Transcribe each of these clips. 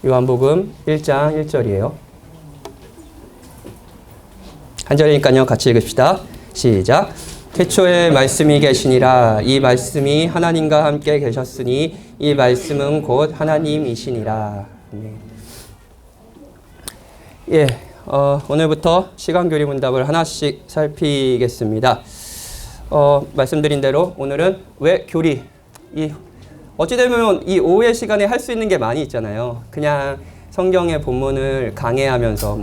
요한복음 1장 1절이에요. 한 절이니까요. 같이 읽읍시다. 시작. 태초에 말씀이 계시니라. 이 말씀이 하나님과 함께 계셨으니 이 말씀은 곧 하나님이시니라. 네. 예, 오늘부터 시간교리 문답을 하나씩 살피겠습니다. 말씀드린 대로 오늘은 왜 교리, 어찌되면 이 오후의 시간에 할 수 있는 게 많이 있잖아요. 그냥 성경의 본문을 강해하면서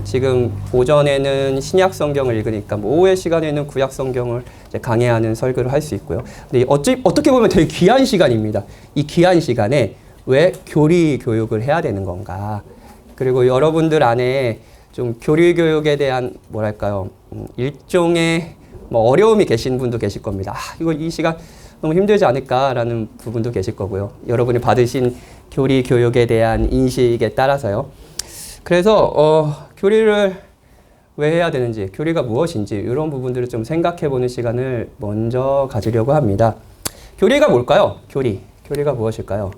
지금 오전에는 신약 성경을 읽으니까 오후의 시간에는 구약 성경을 이제 강해하는 설교를 할 수 있고요. 근데 어떻게 보면 되게 귀한 시간입니다. 이 귀한 시간에 왜 교리 교육을 해야 되는 건가? 그리고 여러분들 안에 좀 교리 교육에 대한 일종의 어려움이 계신 분도 계실 겁니다. 이 시간 너무 힘들지 않을까라는 부분도 계실 거고요. 여러분이 받으신 교리 교육에 대한 인식에 따라서요. 그래서 교리를 왜 해야 되는지, 교리가 무엇인지 이런 부분들을 좀 생각해보는 시간을 먼저 가지려고 합니다. 교리가 뭘까요? 교리가 무엇일까요?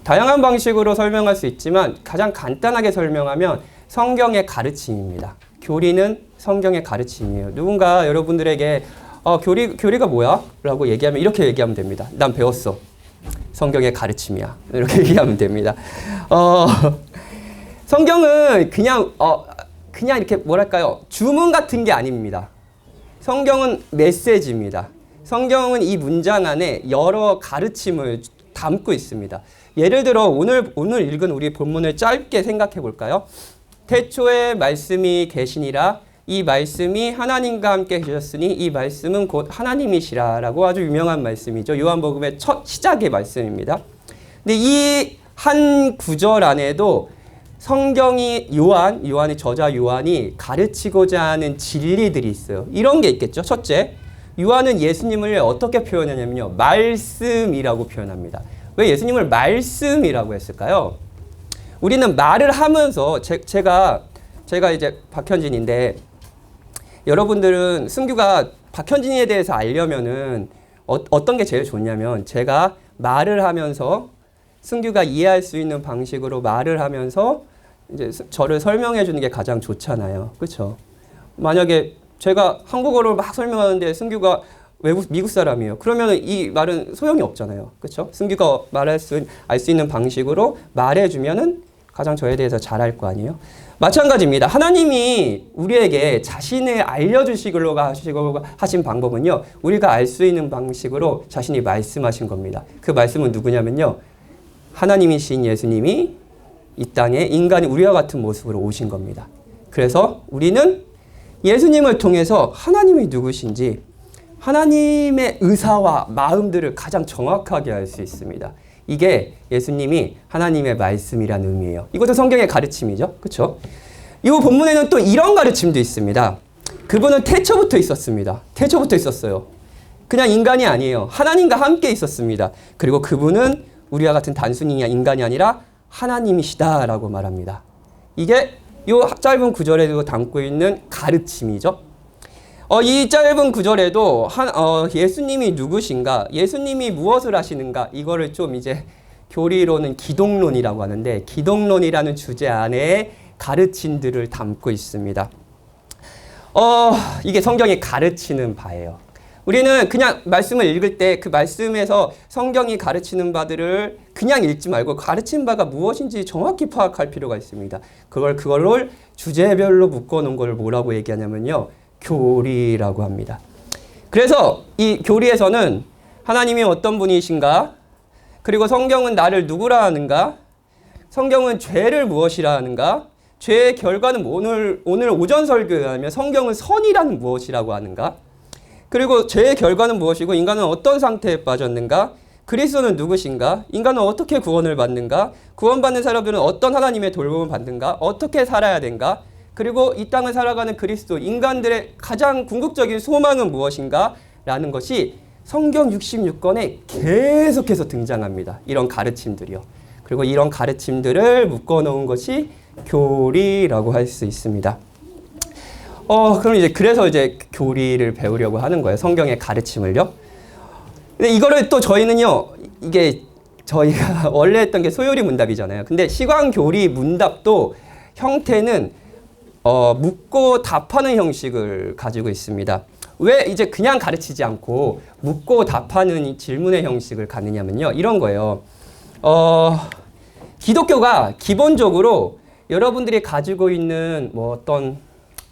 다양한 방식으로 설명할 수 있지만 가장 간단하게 설명하면 성경의 가르침입니다. 교리는 성경의 가르침이에요. 누군가 여러분들에게 교리가 뭐야? 라고 얘기하면 이렇게 얘기하면 됩니다. 난 배웠어. 성경의 가르침이야. 이렇게 얘기하면 됩니다. 성경은 그냥 이렇게 주문 같은 게 아닙니다. 성경은 메시지입니다. 성경은 이 문장 안에 여러 가르침을 담고 있습니다. 예를 들어 오늘 읽은 우리 본문을 짧게 생각해 볼까요? 태초에 말씀이 계시니라. 이 말씀이 하나님과 함께 계셨으니 이 말씀은 곧 하나님이시라 라고 아주 유명한 말씀이죠. 요한복음의 첫 시작의 말씀입니다. 근데 이 한 구절 안에도 성경이 요한의 저자 요한이 가르치고자 하는 진리들이 있어요. 이런 게 있겠죠. 첫째, 요한은 예수님을 어떻게 표현하냐면요. 말씀이라고 표현합니다. 왜 예수님을 말씀이라고 했을까요? 우리는 말을 하면서 제가 이제 박현진인데 여러분들은 승규가 박현진에 대해서 알려면은 어떤 게 제일 좋냐면 제가 말을 하면서 승규가 이해할 수 있는 방식으로 말을 하면서 이제 저를 설명해 주는 게 가장 좋잖아요. 그렇죠? 만약에 제가 한국어로 막 설명하는데 승규가 미국 사람이에요. 그러면 이 말은 소용이 없잖아요. 그렇죠? 승규가 알 수 있는 방식으로 말해 주면은 가장 저에 대해서 잘 알 거 아니에요. 마찬가지입니다. 하나님이 우리에게 자신을 알려주시려고 하신 방법은요. 우리가 알 수 있는 방식으로 자신이 말씀하신 겁니다. 그 말씀은 누구냐면요. 하나님이신 예수님이 이 땅에 인간이 우리와 같은 모습으로 오신 겁니다. 그래서 우리는 예수님을 통해서 하나님이 누구신지 하나님의 의사와 마음들을 가장 정확하게 알 수 있습니다. 이게 예수님이 하나님의 말씀이라는 의미예요. 이것도 성경의 가르침이죠. 그렇죠? 이 본문에는 또 이런 가르침도 있습니다. 그분은 태초부터 있었습니다. 태초부터 있었어요. 그냥 인간이 아니에요. 하나님과 함께 있었습니다. 그리고 그분은 우리와 같은 단순히 인간이 아니라 하나님이시다라고 말합니다. 이게 이 짧은 구절에도 담고 있는 가르침이죠. 이 짧은 구절에도 예수님이 누구신가, 예수님이 무엇을 하시는가, 이거를 좀 이제 교리로는 기독론이라고 하는데 기독론이라는 주제 안에 가르침들을 담고 있습니다. 이게 성경이 가르치는 바예요. 우리는 그냥 말씀을 읽을 때 그 말씀에서 성경이 가르치는 바들을 그냥 읽지 말고 가르치는 바가 무엇인지 정확히 파악할 필요가 있습니다. 그걸 주제별로 묶어놓은 걸 뭐라고 얘기하냐면요. 교리라고 합니다. 그래서 이 교리에서는 하나님이 어떤 분이신가? 그리고 성경은 나를 누구라 하는가? 성경은 죄를 무엇이라 하는가? 죄의 결과는 오늘 오전 설교에 하면 성경은 선이란 무엇이라고 하는가? 그리고 죄의 결과는 무엇이고 인간은 어떤 상태에 빠졌는가? 그리스도는 누구신가? 인간은 어떻게 구원을 받는가? 구원받는 사람들은 어떤 하나님의 돌봄을 받는가? 어떻게 살아야 된가? 그리고 이 땅을 살아가는 그리스도, 인간들의 가장 궁극적인 소망은 무엇인가? 라는 것이 성경 66권에 계속해서 등장합니다. 이런 가르침들이요. 그리고 이런 가르침들을 묶어놓은 것이 교리라고 할 수 있습니다. 그럼 그래서 교리를 배우려고 하는 거예요. 성경의 가르침을요. 근데 이거를 또 저희는요, 이게 저희가 원래 했던 게 소요리 문답이잖아요. 근데 시광교리 문답도 형태는 묻고 답하는 형식을 가지고 있습니다. 왜 이제 그냥 가르치지 않고 묻고 답하는 질문의 형식을 갖느냐면요. 이런 거예요. 기독교가 기본적으로 여러분들이 가지고 있는 뭐 어떤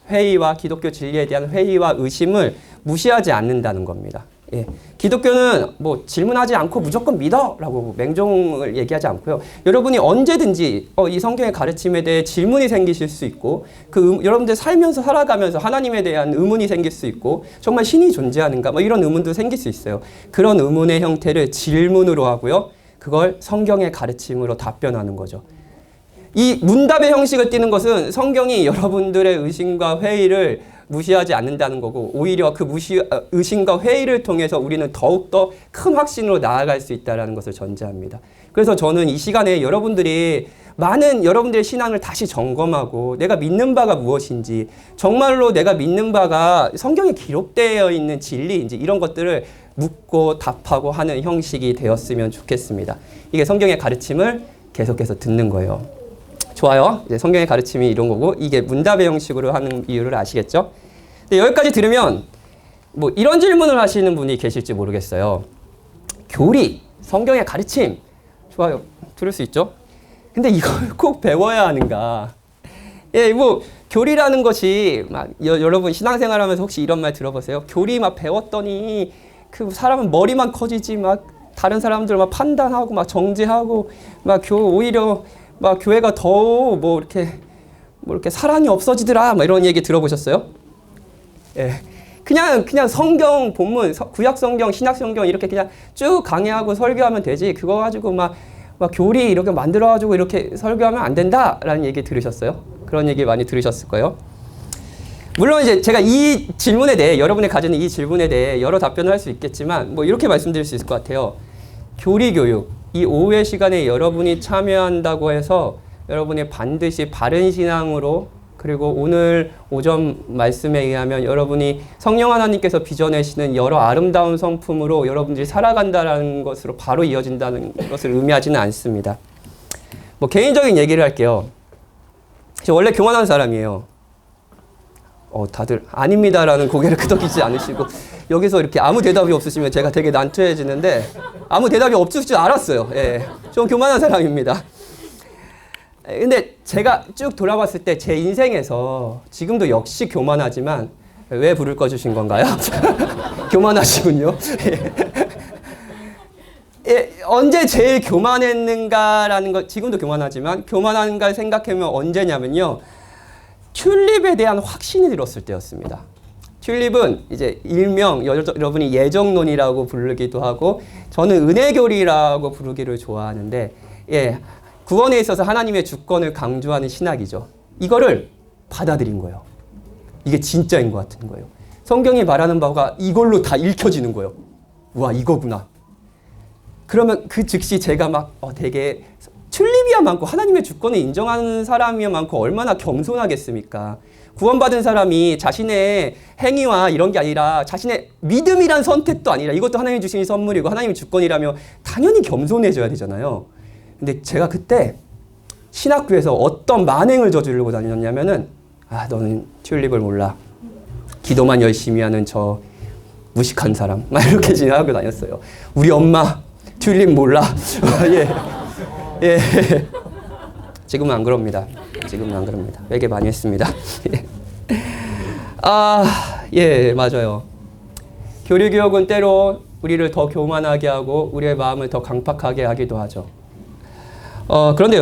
회의와 기독교 진리에 대한 회의와 의심을 무시하지 않는다는 겁니다. 예. 기독교는 뭐 질문하지 않고 무조건 믿어라고 맹종을 얘기하지 않고요. 여러분이 언제든지 이 성경의 가르침에 대해 질문이 생기실 수 있고 여러분들 살면서 살아가면서 하나님에 대한 의문이 생길 수 있고 정말 신이 존재하는가 뭐 이런 의문도 생길 수 있어요. 그런 의문의 형태를 질문으로 하고요. 그걸 성경의 가르침으로 답변하는 거죠. 이 문답의 형식을 띠는 것은 성경이 여러분들의 의심과 회의를 무시하지 않는다는 거고 오히려 그 의심과 회의를 통해서 우리는 더욱더 큰 확신으로 나아갈 수 있다는 것을 전제합니다. 그래서 저는 이 시간에 여러분들이 많은 여러분들의 신앙을 다시 점검하고 내가 믿는 바가 무엇인지 정말로 내가 믿는 바가 성경에 기록되어 있는 진리인지 이런 것들을 묻고 답하고 하는 형식이 되었으면 좋겠습니다. 이게 성경의 가르침을 계속해서 듣는 거예요. 좋아요. 이제 성경의 가르침이 이런 거고 이게 문답의 형식으로 하는 이유를 아시겠죠? 근데 여기까지 들으면 뭐 이런 질문을 하시는 분이 계실지 모르겠어요. 교리, 성경의 가르침 좋아요. 들을 수 있죠? 근데 이걸 꼭 배워야 하는가? 예, 뭐 교리라는 것이 막 여러분 신앙생활하면서 혹시 이런 말 들어보세요? 교리 막 배웠더니 그 사람은 머리만 커지지 막 다른 사람들 막 판단하고 막 정죄하고 막 오히려 막 교회가 더 뭐 이렇게 사랑이 없어지더라 막 이런 얘기 들어보셨어요? 예. 그냥 성경 본문 구약 성경 신약 성경 이렇게 그냥 쭉 강의하고 설교하면 되지 그거 가지고 막 교리 이렇게 만들어 가지고 이렇게 설교하면 안 된다라는 얘기 들으셨어요? 그런 얘기 많이 들으셨을 거예요. 물론 이제 제가 이 질문에 대해 여러분이 가지는 이 질문에 대해 여러 답변을 할 수 있겠지만 뭐 이렇게 말씀드릴 수 있을 것 같아요. 교리 교육 이 오후의 시간에 여러분이 참여한다고 해서 여러분이 반드시 바른 신앙으로 그리고 오늘 오전 말씀에 의하면 여러분이 성령 하나님께서 빚어내시는 여러 아름다운 성품으로 여러분들이 살아간다는 것으로 바로 이어진다는 것을 의미하지는 않습니다. 뭐 개인적인 얘기를 할게요. 저 원래 교만한 사람이에요. 다들 아닙니다라는 고개를 끄덕이지 않으시고 여기서 이렇게 아무 대답이 없으시면 제가 되게 난처해지는데 아무 대답이 없을 줄 알았어요. 예, 좀 교만한 사람입니다. 근데 제가 쭉 돌아봤을 때 제 인생에서 지금도 역시 교만하지만 왜 불을 꺼주신 건가요? 교만하시군요. 예, 언제 제일 교만했는가라는 것 지금도 교만하지만 교만한가 생각해보면 언제냐면요. 튤립에 대한 확신이 들었을 때였습니다. 튤립은 이제 일명 여러분이 예정론이라고 부르기도 하고 저는 은혜교리라고 부르기를 좋아하는데 예, 구원에 있어서 하나님의 주권을 강조하는 신학이죠. 이거를 받아들인 거예요. 이게 진짜인 것 같은 거예요. 성경이 말하는 바가 이걸로 다 읽혀지는 거예요. 와 이거구나. 그러면 그 즉시 제가 막 되게 튤립이야 많고 하나님의 주권을 인정하는 사람이야 많고 얼마나 겸손하겠습니까? 구원받은 사람이 자신의 행위와 이런 게 아니라 자신의 믿음이란 선택도 아니라 이것도 하나님이 주신 선물이고 하나님의 주권이라며 당연히 겸손해져야 되잖아요. 근데 제가 그때 신학교에서 어떤 만행을 저지르고 다녔냐면은 너는 튤립을 몰라. 기도만 열심히 하는 저 무식한 사람. 막 이렇게 지나가고 다녔어요. 우리 엄마 튤립 몰라. 예. 지금은 안 그럽니다. 지금은 안 그럽니다. 회개 많이 했습니다. 예, 맞아요. 교리교육은 때로 우리를 더 교만하게 하고 우리의 마음을 더 강팍하게 하기도 하죠. 그런데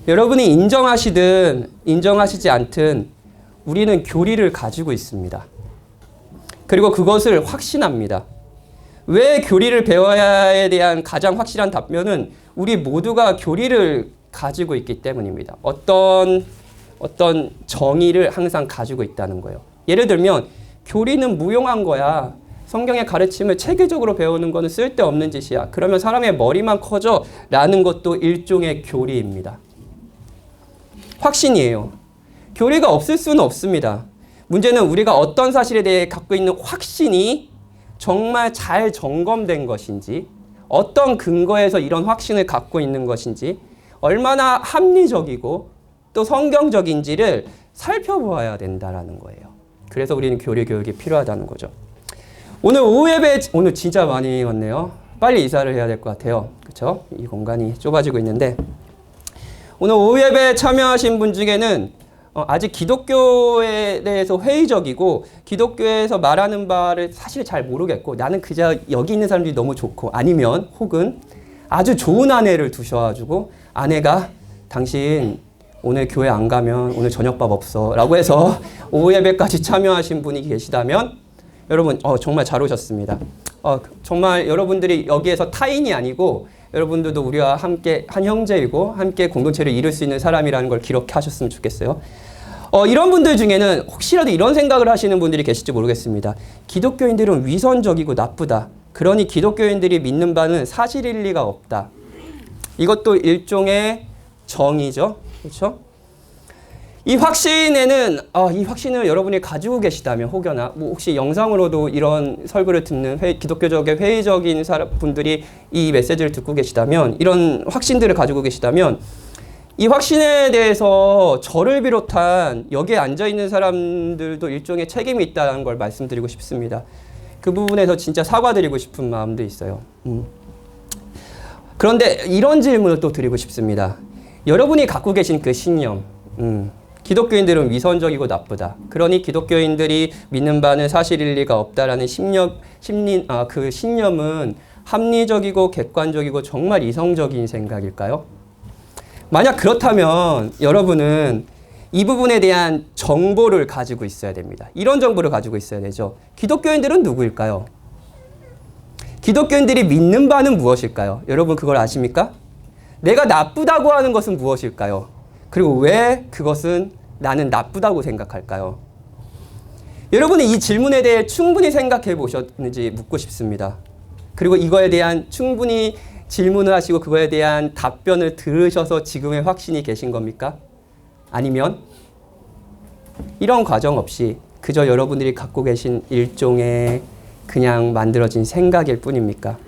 여러분이 인정하시든 인정하시지 않든 우리는 교리를 가지고 있습니다. 그리고 그것을 확신합니다. 왜 교리를 배워야에 대한 가장 확실한 답변은 우리 모두가 교리를 가지고 있기 때문입니다. 어떤 정의를 항상 가지고 있다는 거예요. 예를 들면 교리는 무용한 거야. 성경의 가르침을 체계적으로 배우는 것은 쓸데없는 짓이야. 그러면 사람의 머리만 커져 라는 것도 일종의 교리입니다. 확신이에요. 교리가 없을 수는 없습니다. 문제는 우리가 어떤 사실에 대해 갖고 있는 확신이 정말 잘 점검된 것인지 어떤 근거에서 이런 확신을 갖고 있는 것인지, 얼마나 합리적이고 또 성경적인지를 살펴보아야 된다라는 거예요. 그래서 우리는 교리 교육이 필요하다는 거죠. 오늘 오후 예배, 오늘 진짜 많이 왔네요. 빨리 이사를 해야 될 것 같아요. 그렇죠? 이 공간이 좁아지고 있는데, 오늘 오후 예배 참여하신 분 중에는 아직 기독교에 대해서 회의적이고 기독교에서 말하는 바를 사실 잘 모르겠고, 나는 그저 여기 있는 사람들이 너무 좋고, 아니면 혹은 아주 좋은 아내를 두셔가지고 아내가 당신 오늘 교회 안 가면 오늘 저녁밥 없어 라고 해서 오후 예배까지 참여하신 분이 계시다면 여러분 정말 잘 오셨습니다. 정말 여러분들이 여기에서 타인이 아니고 여러분들도 우리와 함께 한 형제이고 함께 공동체를 이룰 수 있는 사람이라는 걸 기록하셨으면 좋겠어요. 이런 분들 중에는 혹시라도 이런 생각을 하시는 분들이 계실지 모르겠습니다. 기독교인들은 위선적이고 나쁘다. 그러니 기독교인들이 믿는 바는 사실일 리가 없다. 이것도 일종의 정의죠. 그렇죠? 이 확신에는 이 확신을 여러분이 가지고 계시다면, 혹여나 혹시 영상으로도 이런 설교를 듣는 기독교적인 회의적인 분들이 이 메시지를 듣고 계시다면, 이런 확신들을 가지고 계시다면, 이 확신에 대해서 저를 비롯한 여기에 앉아 있는 사람들도 일종의 책임이 있다는 걸 말씀드리고 싶습니다. 그 부분에서 진짜 사과드리고 싶은 마음도 있어요. 그런데 이런 질문을 또 드리고 싶습니다. 여러분이 갖고 계신 그 신념, 기독교인들은 위선적이고 나쁘다. 그러니 기독교인들이 믿는 바는 사실일 리가 없다라는 그 신념은 합리적이고 객관적이고 정말 이성적인 생각일까요? 만약 그렇다면 여러분은 이 부분에 대한 정보를 가지고 있어야 됩니다. 이런 정보를 가지고 있어야 되죠. 기독교인들은 누구일까요? 기독교인들이 믿는 바는 무엇일까요? 여러분 그걸 아십니까? 내가 나쁘다고 하는 것은 무엇일까요? 그리고 왜 그것은 나는 나쁘다고 생각할까요? 여러분이 이 질문에 대해 충분히 생각해 보셨는지 묻고 싶습니다. 그리고 이거에 대한 충분히 질문을 하시고 그거에 대한 답변을 들으셔서 지금의 확신이 계신 겁니까? 아니면 이런 과정 없이 그저 여러분들이 갖고 계신 일종의 그냥 만들어진 생각일 뿐입니까?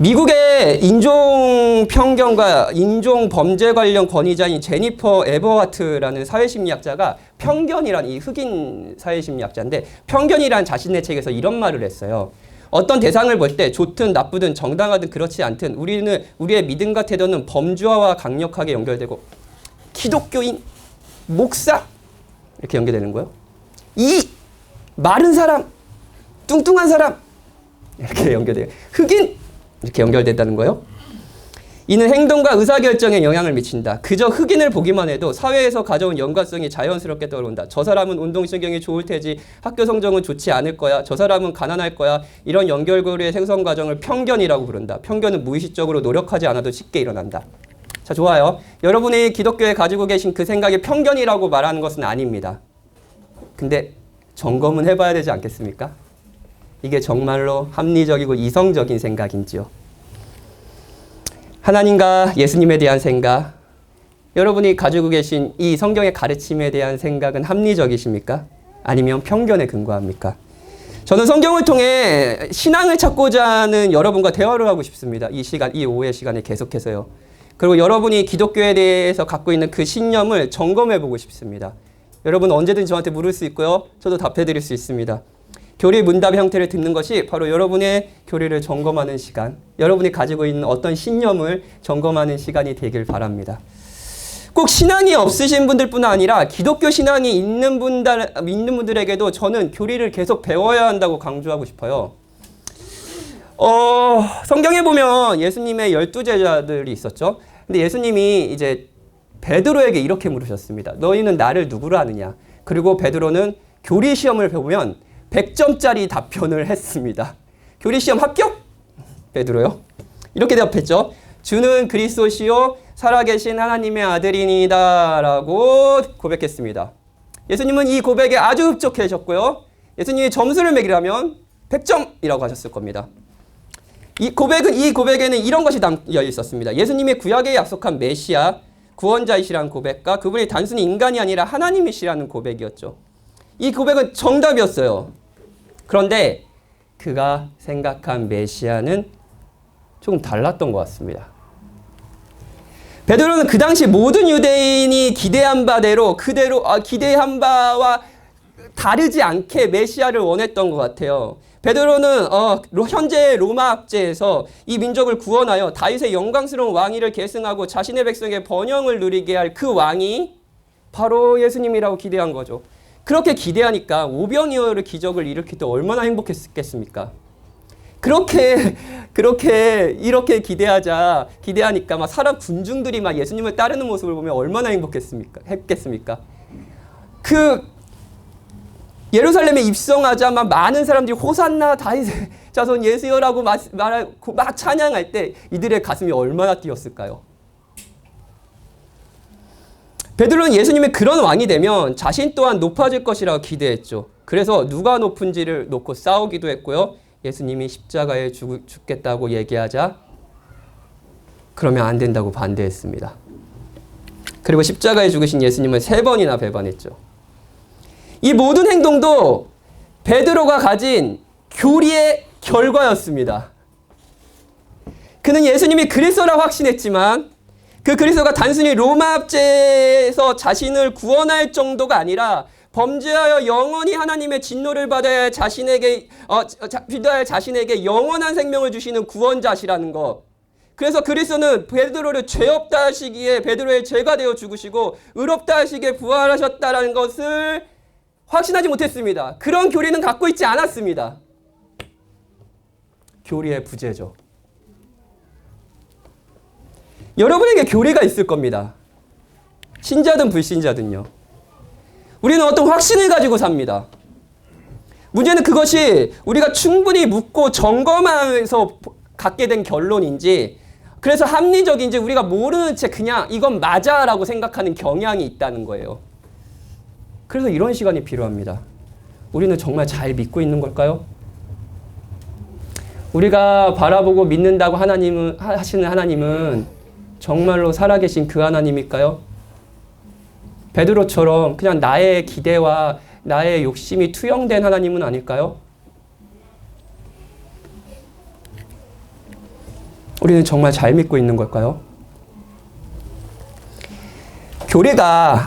미국의 인종 편견과 인종 범죄 관련 권위자인 제니퍼 에버하트라는 사회심리학자가 편견이란, 이 흑인 사회심리학자인데, 편견이란 자신의 책에서 이런 말을 했어요. 어떤 대상을 볼 때 좋든 나쁘든 정당하든 그렇지 않든 우리의 믿음과 태도는 범죄와 강력하게 연결되고, 기독교인, 목사 이렇게 연결되는 거예요. 이 마른 사람, 뚱뚱한 사람 이렇게 연결돼요. 흑인 이렇게 연결된다는 거예요. 이는 행동과 의사결정에 영향을 미친다. 그저 흑인을 보기만 해도 사회에서 가져온 연관성이 자연스럽게 떠오른다. 저 사람은 운동신경이 좋을 테지, 학교 성적은 좋지 않을 거야, 저 사람은 가난할 거야. 이런 연결고리의 생성 과정을 편견이라고 부른다. 편견은 무의식적으로 노력하지 않아도 쉽게 일어난다. 자, 좋아요. 여러분이 기독교에 가지고 계신 그 생각이 편견이라고 말하는 것은 아닙니다. 근데 점검은 해봐야 되지 않겠습니까? 이게 정말로 합리적이고 이성적인 생각인지요? 하나님과 예수님에 대한 생각, 여러분이 가지고 계신 이 성경의 가르침에 대한 생각은 합리적이십니까? 아니면 편견에 근거합니까? 저는 성경을 통해 신앙을 찾고자 하는 여러분과 대화를 하고 싶습니다. 이 오후의 시간에 계속해서요. 그리고 여러분이 기독교에 대해서 갖고 있는 그 신념을 점검해 보고 싶습니다. 여러분 언제든 저한테 물을 수 있고요. 저도 답해 드릴 수 있습니다. 교리 문답 형태를 듣는 것이 바로 여러분의 교리를 점검하는 시간, 여러분이 가지고 있는 어떤 신념을 점검하는 시간이 되길 바랍니다. 꼭 신앙이 없으신 분들뿐 아니라 기독교 신앙이 있는 분들에게도 저는 교리를 계속 배워야 한다고 강조하고 싶어요. 성경에 보면 예수님의 12제자들이 있었죠. 근데 예수님이 이제 베드로에게 이렇게 물으셨습니다. 너희는 나를 누구로 아느냐? 그리고 베드로는 교리 시험을 보면 100점짜리 답변을 했습니다. 교리 시험 합격? 베드로요. 이렇게 대답했죠. 주는 그리스도시요 살아계신 하나님의 아들이니다 라고 고백했습니다. 예수님은 이 고백에 아주 흡족해하셨고요. 예수님이 점수를 매기라면 100점이라고 하셨을 겁니다. 이 고백에는 이런 것이 담겨 있었습니다. 예수님의 구약에 약속한 메시아, 구원자이시라는 고백과 그분이 단순히 인간이 아니라 하나님이시라는 고백이었죠. 이 고백은 정답이었어요. 그런데 그가 생각한 메시아는 조금 달랐던 것 같습니다. 베드로는 그 당시 모든 유대인이 기대한 바대로 기대한 바와 다르지 않게 메시아를 원했던 것 같아요. 베드로는 현재 로마 압제에서 이 민족을 구원하여 다윗의 영광스러운 왕위를 계승하고 자신의 백성의 번영을 누리게 할 그 왕이 바로 예수님이라고 기대한 거죠. 그렇게 기대하니까 오병이어의 기적을 일으킬 때 얼마나 행복했겠습니까? 이렇게 기대하니까 막 사람 군중들이 막 예수님을 따르는 모습을 보면 얼마나 했겠습니까? 예루살렘에 입성하자 막 많은 사람들이 호산나 다윗의 자손 예수여라고 말하고 막 찬양할 때 이들의 가슴이 얼마나 뛰었을까요? 베드로는 예수님이 그런 왕이 되면 자신 또한 높아질 것이라고 기대했죠. 그래서 누가 높은지를 놓고 싸우기도 했고요. 예수님이 십자가에 죽겠다고 얘기하자 그러면 안 된다고 반대했습니다. 그리고 십자가에 죽으신 예수님을 3번이나 배반했죠. 이 모든 행동도 베드로가 가진 교리의 결과였습니다. 그는 예수님이 그리스도라고 확신했지만 그 그리스도가 단순히 로마 압제에서 자신을 구원할 정도가 아니라 범죄하여 영원히 하나님의 진노를 받아야 할 자신에게 영원한 생명을 주시는 구원자시라는 것. 그래서 그리스도는 베드로를 죄 없다 하시기에 베드로의 죄가 되어 죽으시고 의롭다 하시기에 부활하셨다라는 것을 확신하지 못했습니다. 그런 교리는 갖고 있지 않았습니다. 교리의 부재죠. 여러분에게 교리가 있을 겁니다. 신자든 불신자든요. 우리는 어떤 확신을 가지고 삽니다. 문제는 그것이 우리가 충분히 묻고 점검하면서 갖게 된 결론인지, 그래서 합리적인지 우리가 모르는 채 그냥 이건 맞아라고 생각하는 경향이 있다는 거예요. 그래서 이런 시간이 필요합니다. 우리는 정말 잘 믿고 있는 걸까요? 우리가 바라보고 믿는다고 하시는 하나님은 정말로 살아계신 그 하나님일까요? 베드로처럼 그냥 나의 기대와 나의 욕심이 투영된 하나님은 아닐까요? 우리는 정말 잘 믿고 있는 걸까요? 교리가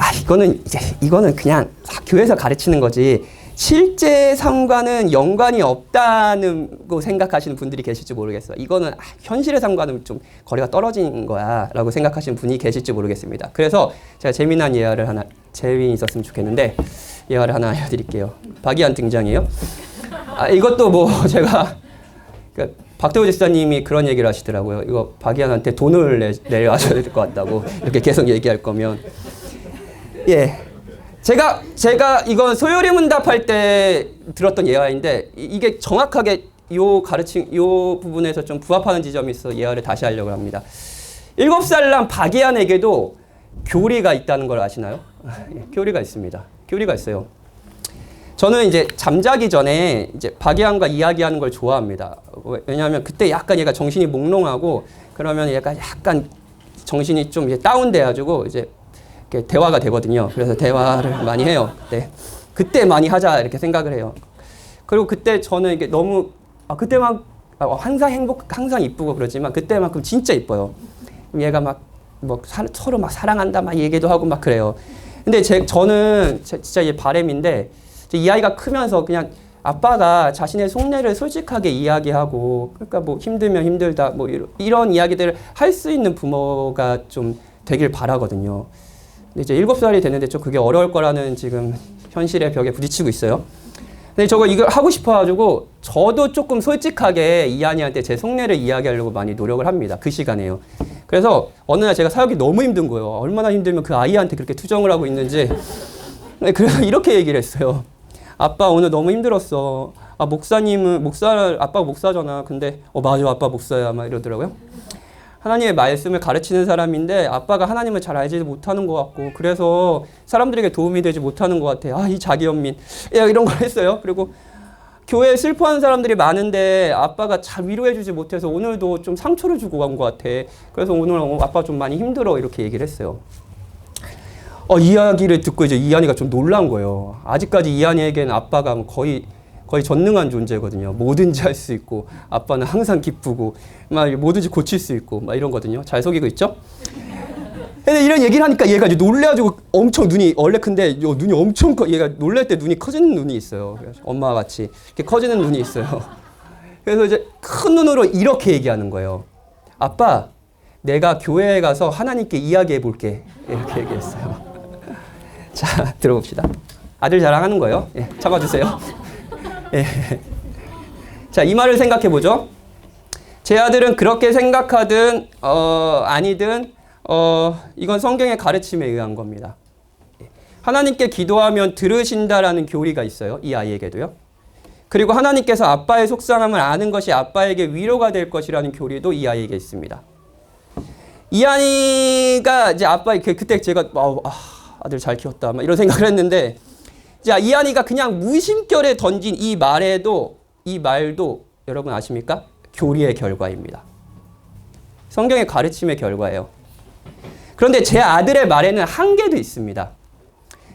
이거는 그냥 교회에서 가르치는 거지 실제 삶과는 연관이 없다고 생각하시는 분들이 계실지 모르겠어요. 이거는 현실의 삶과는 좀 거리가 떨어진 거야 라고 생각하시는 분이 계실지 모르겠습니다. 그래서 제가 재미난 예화를 하나, 재미있었으면 좋겠는데 예화를 하나 알려드릴게요. 박이한 등장이에요. 이것도 뭐 제가 박대호 집사님이 그런 얘기를 하시더라고요. 이거 박이한한테 돈을 내려와줘야 될 것 같다고 이렇게 계속 얘기할 거면. 예. 제가 이건 소요리 문답할 때 들었던 예화인데 이게 정확하게 요 부분에서 좀 부합하는 지점이 있어서 예화를 다시 하려고 합니다. 7살 난 박예한에게도 교리가 있다는 걸 아시나요? 교리가 있습니다. 교리가 있어요. 저는 이제 잠자기 전에 이제 박예한과 이야기하는 걸 좋아합니다. 왜냐하면 그때 약간 얘가 정신이 몽롱하고 그러면 약간 정신이 좀 이제 다운돼가지고 이제 대화가 되거든요. 그래서 대화를 많이 해요. 그때 많이 하자 이렇게 생각을 해요. 그리고 그때 저는 이게 너무 그때만 항상 이쁘고 그러지만 그때만큼 진짜 이뻐요. 얘가 서로 사랑한다 얘기도 하고 그래요. 근데 저는 진짜 얘 바람인데 이 아이가 크면서 그냥 아빠가 자신의 속내를 솔직하게 이야기하고 그러니까 힘들면 힘들다 이런 이야기들을 할 수 있는 부모가 좀 되길 바라거든요. 근데 이제 7살이 됐는데 좀 그게 어려울 거라는 지금 현실의 벽에 부딪히고 있어요. 근데 이걸 하고 싶어가지고 저도 조금 솔직하게 이한이한테 제 속내를 이야기하려고 많이 노력을 합니다. 그 시간에요. 그래서 어느 날 제가 사역이 너무 힘든 거예요. 얼마나 힘들면 그 아이한테 그렇게 투정을 하고 있는지. 그래서 이렇게 얘기를 했어요. 아빠 오늘 너무 힘들었어. 아빠가 목사잖아. 근데 맞아 아빠 목사야 이러더라고요. 하나님의 말씀을 가르치는 사람인데 아빠가 하나님을 잘 알지 못하는 것 같고 그래서 사람들에게 도움이 되지 못하는 것 같아. 이 자기 연민. 이런 걸 했어요. 그리고 교회에 슬퍼하는 사람들이 많은데 아빠가 잘 위로해주지 못해서 오늘도 좀 상처를 주고 간 것 같아. 그래서 오늘 아빠 좀 많이 힘들어 이렇게 얘기를 했어요. 이야기를 듣고 이제 이한이가 좀 놀란 거예요. 아직까지 이한이에게는 아빠가 거의 거의 전능한 존재거든요. 뭐든지 할 수 있고 아빠는 항상 기쁘고 막 뭐든지 고칠 수 있고 막 이런 거거든요. 잘 속이고 있죠? 근데 이런 얘기를 하니까 얘가 이제 놀래가지고 엄청 눈이 원래 근데 눈이 엄청 커. 얘가 놀랄 때 눈이 커지는 눈이 있어요. 엄마와 같이 이렇게 커지는 눈이 있어요. 그래서 이제 큰 눈으로 이렇게 얘기하는 거예요. 아빠, 내가 교회에 가서 하나님께 이야기해 볼게. 이렇게 얘기했어요. 자, 들어봅시다. 아들 자랑하는 거예요. 예, 참아주세요. 예. 자, 이 말을 생각해 보죠. 제 아들은 그렇게 생각하든 아니든 이건 성경의 가르침에 의한 겁니다. 하나님께 기도하면 들으신다라는 교리가 있어요. 이 아이에게도요. 그리고 하나님께서 아빠의 속상함을 아는 것이 아빠에게 위로가 될 것이라는 교리도 이 아이에게 있습니다. 이 아이가 이제 아빠 그때 제가 아들 잘 키웠다 막 이런 생각을 했는데, 자, 이 아이가 그냥 무심결에 던진 이 말도 여러분 아십니까? 교리의 결과입니다. 성경의 가르침의 결과예요. 그런데 제 아들의 말에는 한계도 있습니다.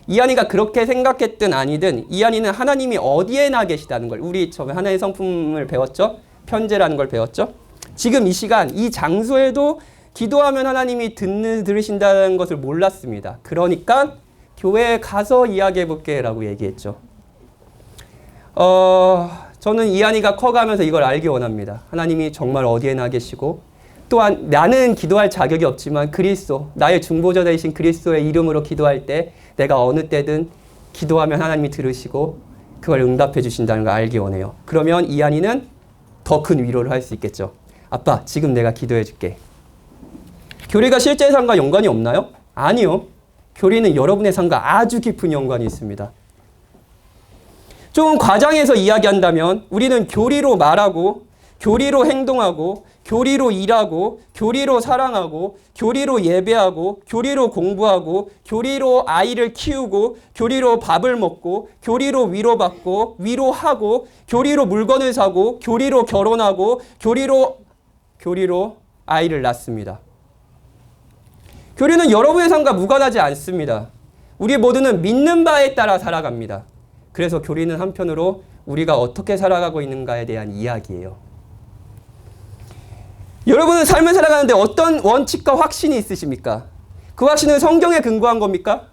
이한이가 그렇게 생각했든 아니든 이한이는 하나님이 어디에나 계시다는 걸, 우리 처음에 하나의 성품을 배웠죠? 편재라는 걸 배웠죠? 지금 이 시간, 이 장소에도 기도하면 하나님이 들으신다는 것을 몰랐습니다. 그러니까 교회에 가서 이야기해 볼게 라고 얘기했죠. 저는 이한이가 커가면서 이걸 알기 원합니다. 하나님이 정말 어디에나 계시고, 또한 나는 기도할 자격이 없지만 그리스도, 나의 중보자 되신 그리스도의 이름으로 기도할 때 내가 어느 때든 기도하면 하나님이 들으시고 그걸 응답해 주신다는 걸 알기 원해요. 그러면 이한이는 더 큰 위로를 할 수 있겠죠. 아빠, 지금 내가 기도해 줄게. 교리가 실제 삶과 연관이 없나요? 아니요. 교리는 여러분의 삶과 아주 깊은 연관이 있습니다. 조금 과장해서 이야기한다면 우리는 교리로 말하고, 교리로 행동하고, 교리로 일하고, 교리로 사랑하고, 교리로 예배하고, 교리로 공부하고, 교리로 아이를 키우고, 교리로 밥을 먹고, 교리로 위로받고, 위로하고, 교리로 물건을 사고, 교리로 결혼하고, 교리로 아이를 낳습니다. 교리는 여러분의 삶과 무관하지 않습니다. 우리 모두는 믿는 바에 따라 살아갑니다. 그래서 교리는 한편으로 우리가 어떻게 살아가고 있는가에 대한 이야기예요. 여러분은 삶을 살아가는데 어떤 원칙과 확신이 있으십니까? 그 확신은 성경에 근거한 겁니까?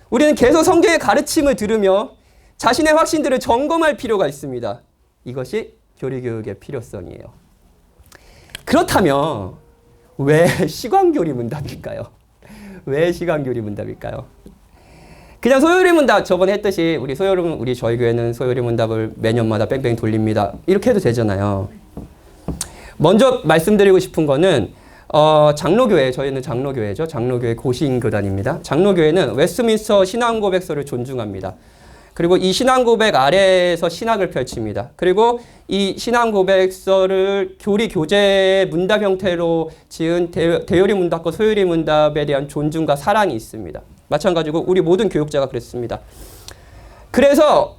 우리는 계속 성경의 가르침을 들으며 자신의 확신들을 점검할 필요가 있습니다. 이것이 교리교육의 필요성이에요. 그렇다면 왜 시간교리 문답일까요? 왜 시간교리 문답일까요? 그냥 소요리 문답, 저번에 했듯이 우리 저희 교회는 소요리 문답을 매년마다 뺑뺑 돌립니다. 이렇게 해도 되잖아요. 먼저 말씀드리고 싶은 거는 장로교회, 저희는 장로교회죠. 장로교회 고신교단입니다. 장로교회는 웨스트민스터 신앙고백서를 존중합니다. 그리고 이 신앙고백 아래에서 신학을 펼칩니다. 그리고 이 신앙고백서를 교리 교재 문답 형태로 지은 대요리 문답과 소요리 문답에 대한 존중과 사랑이 있습니다. 마찬가지고 우리 모든 교육자가 그랬습니다. 그래서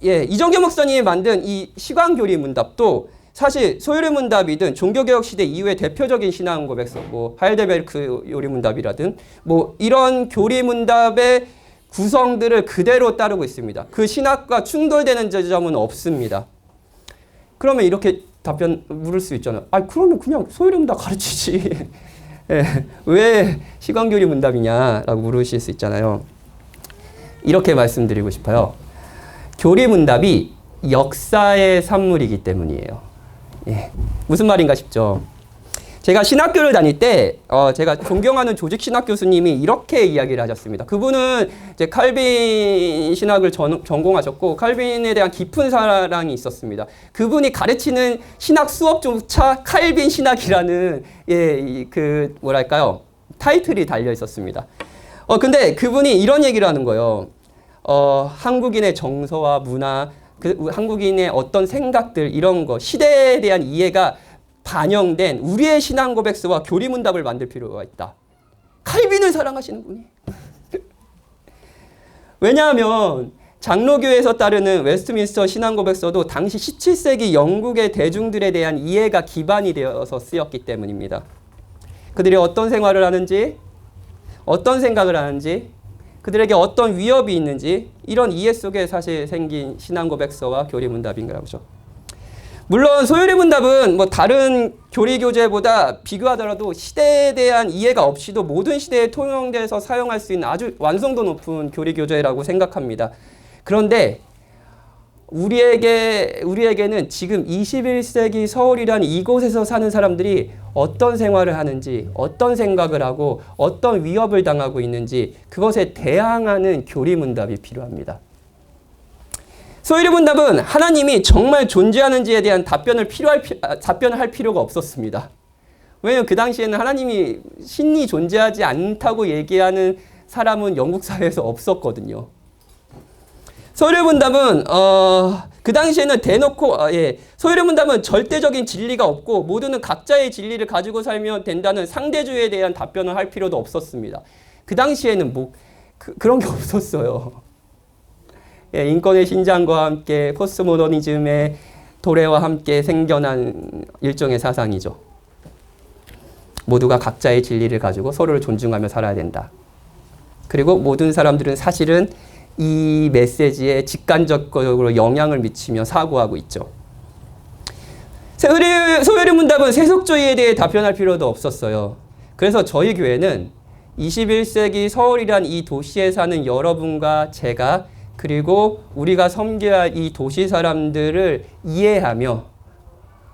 이정규 목사님이 만든 이 시간교리 문답도 사실 소요리 문답이든 종교개혁 시대 이후의 대표적인 신앙 고백서고, 하이델베르크 요리 문답이라든 이런 교리 문답의 구성들을 그대로 따르고 있습니다. 그 신학과 충돌되는 지점은 없습니다. 그러면 이렇게 답변 물을 수 있잖아요. 그러면 그냥 소요리 문답 가르치지. 왜 시간교리 문답이냐라고 물으실 수 있잖아요. 이렇게 말씀드리고 싶어요. 교리 문답이 역사의 산물이기 때문이에요. 무슨 말인가 싶죠. 제가 신학교를 다닐 때 제가 존경하는 조직 신학 교수님이 이렇게 이야기를 하셨습니다. 그분은 이제 칼빈 신학을 전공하셨고 칼빈에 대한 깊은 사랑이 있었습니다. 그분이 가르치는 신학 수업조차 칼빈 신학이라는 타이틀이 달려 있었습니다. 근데 그분이 이런 얘기를 하는 거예요. 한국인의 정서와 문화, 한국인의 어떤 생각들, 이런 거, 시대에 대한 이해가 반영된 우리의 신앙 고백서와 교리 문답을 만들 필요가 있다. 칼빈을 사랑하시는 분이. 왜냐하면 장로교에서 따르는 웨스트민스터 신앙 고백서도 당시 17세기 영국의 대중들에 대한 이해가 기반이 되어서 쓰였기 때문입니다. 그들이 어떤 생활을 하는지, 어떤 생각을 하는지, 그들에게 어떤 위협이 있는지 이런 이해 속에 사실 생긴 신앙고백서와 교리문답인가 보죠. 물론 소요리문답은 뭐 다른 교리교재보다 비교하더라도 시대에 대한 이해가 없이도 모든 시대에 통용돼서 사용할 수 있는 아주 완성도 높은 교리교재라고 생각합니다. 그런데 우리에게는 지금 21세기 서울이란 이곳에서 사는 사람들이 어떤 생활을 하는지, 어떤 생각을 하고, 어떤 위협을 당하고 있는지 그것에 대항하는 교리문답이 필요합니다. 소요리문답은 하나님이 정말 존재하는지에 대한 답변을 할 필요가 없었습니다. 왜냐하면 그 당시에는 하나님이 신이 존재하지 않다고 얘기하는 사람은 영국 사회에서 없었거든요. 소요리문답은 그 당시에는 대놓고 소요리문답은 절대적인 진리가 없고 모두는 각자의 진리를 가지고 살면 된다는 상대주의에 대한 답변을 할 필요도 없었습니다. 그 당시에는 그런 게 없었어요. 인권의 신장과 함께 포스트모더니즘의 도래와 함께 생겨난 일종의 사상이죠. 모두가 각자의 진리를 가지고 서로를 존중하며 살아야 된다. 그리고 모든 사람들은 사실은 이 메시지에 직간접적으로 영향을 미치며 사고하고 있죠. 소요리문답은 세속주의에 대해 답변할 필요도 없었어요. 그래서 저희 교회는 21세기 서울이란 이 도시에 사는 여러분과 제가 그리고 우리가 섬겨야 할 이 도시 사람들을 이해하며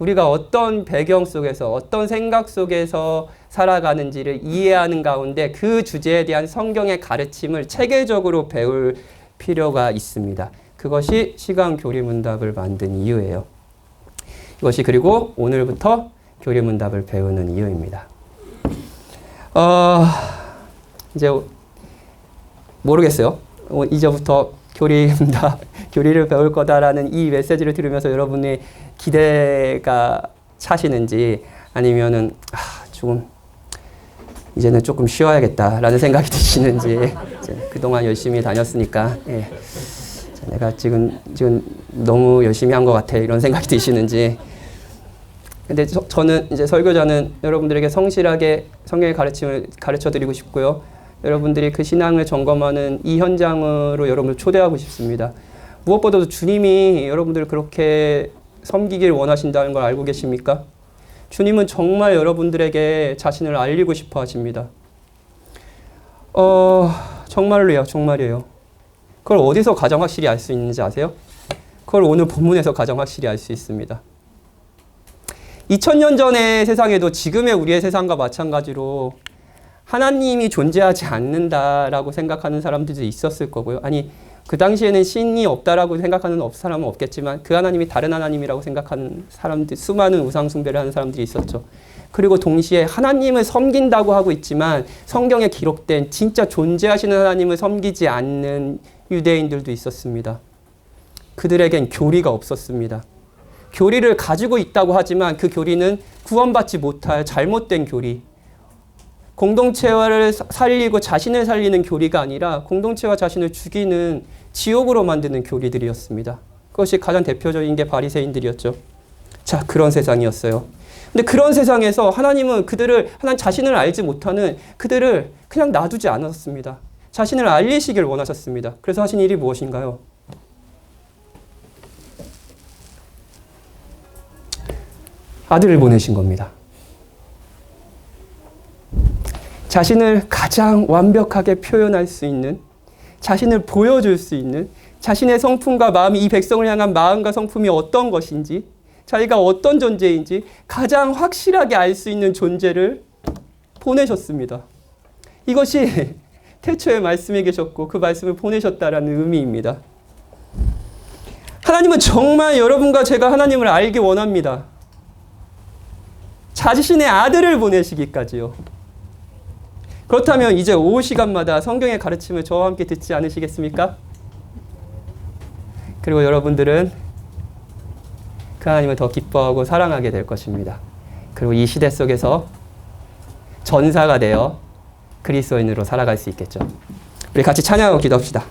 우리가 어떤 배경 속에서 어떤 생각 속에서 살아가는지를 이해하는 가운데 그 주제에 대한 성경의 가르침을 체계적으로 배울 필요가 있습니다. 그것이 시간교리문답을 만든 이유예요. 이것이 그리고 오늘부터 교리문답을 배우는 이유입니다. 이제 모르겠어요. 이제부터 교리를 배울 거다라는 이 메시지를 들으면서 여러분의 기대가 차시는지 아니면은 이제는 조금 쉬어야겠다라는 생각이 드시는지 그동안 열심히 다녔으니까 내가 지금 너무 열심히 한 것 같아 이런 생각이 드시는지. 근데 저는 이제 설교자는 여러분들에게 성실하게 성경의 가르침을 가르쳐 드리고 싶고요. 여러분들이 그 신앙을 점검하는 이 현장으로 여러분을 초대하고 싶습니다. 무엇보다도 주님이 여러분들을 그렇게 섬기길 원하신다는 걸 알고 계십니까? 주님은 정말 여러분들에게 자신을 알리고 싶어 하십니다. 정말로요, 정말이에요. 그걸 어디서 가장 확실히 알 수 있는지 아세요? 그걸 오늘 본문에서 가장 확실히 알 수 있습니다. 2000년 전의 세상에도 지금의 우리의 세상과 마찬가지로 하나님이 존재하지 않는다라고 생각하는 사람들도 있었을 거고요. 아니, 그 당시에는 신이 없다라고 생각하는 사람은 없겠지만 그 하나님이 다른 하나님이라고 생각하는 사람들, 수많은 우상 숭배를 하는 사람들이 있었죠. 그리고 동시에 하나님을 섬긴다고 하고 있지만 성경에 기록된 진짜 존재하시는 하나님을 섬기지 않는 유대인들도 있었습니다. 그들에겐 교리가 없었습니다. 교리를 가지고 있다고 하지만 그 교리는 구원받지 못할 잘못된 교리, 공동체를 살리고 자신을 살리는 교리가 아니라 공동체와 자신을 죽이는 지옥으로 만드는 교리들이었습니다. 그것이 가장 대표적인 게 바리새인들이었죠. 자, 그런 세상이었어요. 근데 그런 세상에서 하나님은 하나님 자신을 알지 못하는 그들을 그냥 놔두지 않았습니다. 자신을 알리시길 원하셨습니다. 그래서 하신 일이 무엇인가요? 아들을 보내신 겁니다. 자신을 가장 완벽하게 표현할 수 있는, 자신을 보여줄 수 있는, 자신의 성품과 마음이 이 백성을 향한 마음과 성품이 어떤 것인지, 자기가 어떤 존재인지 가장 확실하게 알 수 있는 존재를 보내셨습니다. 이것이 태초에 말씀에 계셨고 그 말씀을 보내셨다라는 의미입니다. 하나님은 정말 여러분과 제가 하나님을 알기 원합니다. 자신의 아들을 보내시기까지요. 그렇다면 이제 오후 시간마다 성경의 가르침을 저와 함께 듣지 않으시겠습니까? 그리고 여러분들은 그 하나님을 더 기뻐하고 사랑하게 될 것입니다. 그리고 이 시대 속에서 전사가 되어 그리스도인으로 살아갈 수 있겠죠. 우리 같이 찬양하고 기도합시다.